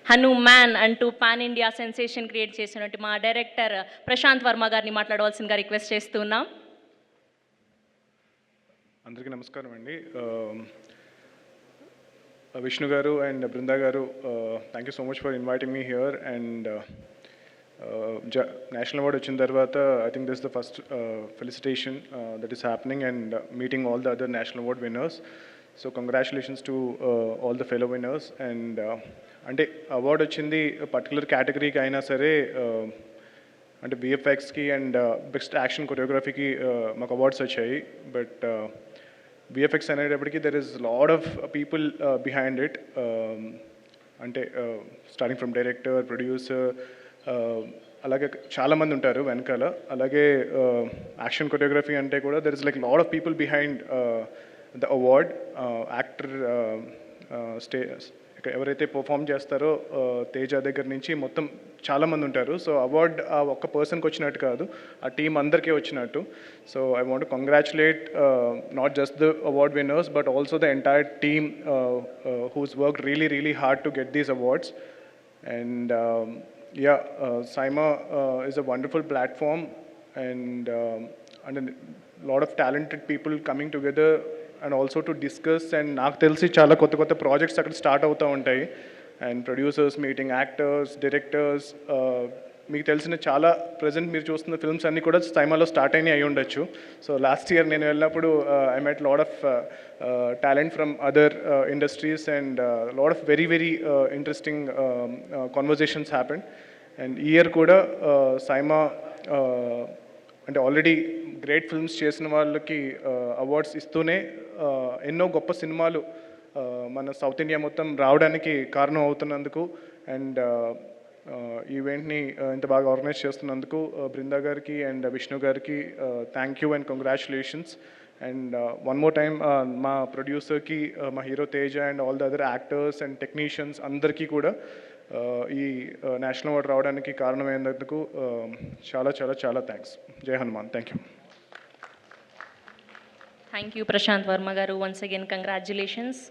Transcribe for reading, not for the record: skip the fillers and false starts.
హనుమాన్ అంటూ pan India sensation create చేసినట్టు మా డైరెక్టర్ ప్రశాంత్ వర్మ గారిని మాట్లాడవలసిందిగా రిక్వెస్ట్ చేస్తున్నాం. అందరికీ నమస్కారం అండి. విష్ణు గారు అండ్ బృందా గారు, thank you so much for inviting me here. And national award వచ్చిన తర్వాత I think this the first felicitation that is happening and meeting all the other national award winners. So congratulations to all the fellow winners. And అంటే award వచ్చింది particular కేటగిరీకి అయినా సరే, అంటే విఎఫ్ఎక్స్కి and best action కొరియోగ్రఫీకి మాకు awards వచ్చాయి. But VFX అనేటప్పటికీ there is lot of people behind it. అంటే స్టార్టింగ్ ఫ్రమ్ డైరెక్టర్, ప్రొడ్యూసర్, అలాగే చాలామంది ఉంటారు వెనకాల. అలాగే యాక్షన్ కొరియోగ్రఫీ అంటే కూడా there is like lot of people behind the award. Actor ఎవరైతే పర్ఫామ్ చేస్తారో తేజ దగ్గర నుంచి మొత్తం చాలామంది ఉంటారు. సో అవార్డ్ ఆ ఒక్క పర్సన్కి వచ్చినట్టు కాదు, ఆ టీం అందరికీ వచ్చినట్టు. So I want to congratulate not just the award winners but also the entire team who's work really really hard to get these awards. And Saima is a wonderful platform and a lot of talented people coming together and also to discuss. And నాకు తెలిసి చాలా కొత్త కొత్త projects అక్కడ start అవుతూ ఉంటాయి. And producers meeting, actors, directors, మీకు తెలిసిన చాలా ప్రజెంట్ మీరు చూస్తున్న ఫిల్మ్స్ అన్నీ కూడా సైమాలో స్టార్ట్ అయినాయి అయి ఉండొచ్చు. సో లాస్ట్ ఇయర్ నేను వెళ్ళినప్పుడు I met lot of talent from other industries and lot of very very interesting conversations happened. And ఈ ఇయర్ కూడా సైమా అంటే ఆల్రెడీ గ్రేట్ ఫిల్మ్స్ చేసిన వాళ్ళకి అవార్డ్స్ ఇస్తూనే ఎన్నో గొప్ప సినిమాలు మన సౌత్ ఇండియా మొత్తం రావడానికి కారణం అవుతున్నందుకు అండ్ ఈవెంట్ని ఇంత బాగా ఆర్గనైజ్ చేస్తున్నందుకు బృందా గారికి అండ్ విష్ణు గారికి thank you and congratulations. And one more time మా ప్రొడ్యూసర్కి, మా hero Teja and all the other actors and technicians అందరికీ కూడా ఈ నేషనల్ అవార్డు రావడానికి కారణమైనందుకు చాలా చాలా చాలా thanks. Jai Hanuman. Thank you. Thank you Prashanth Varma గారు. Once again congratulations.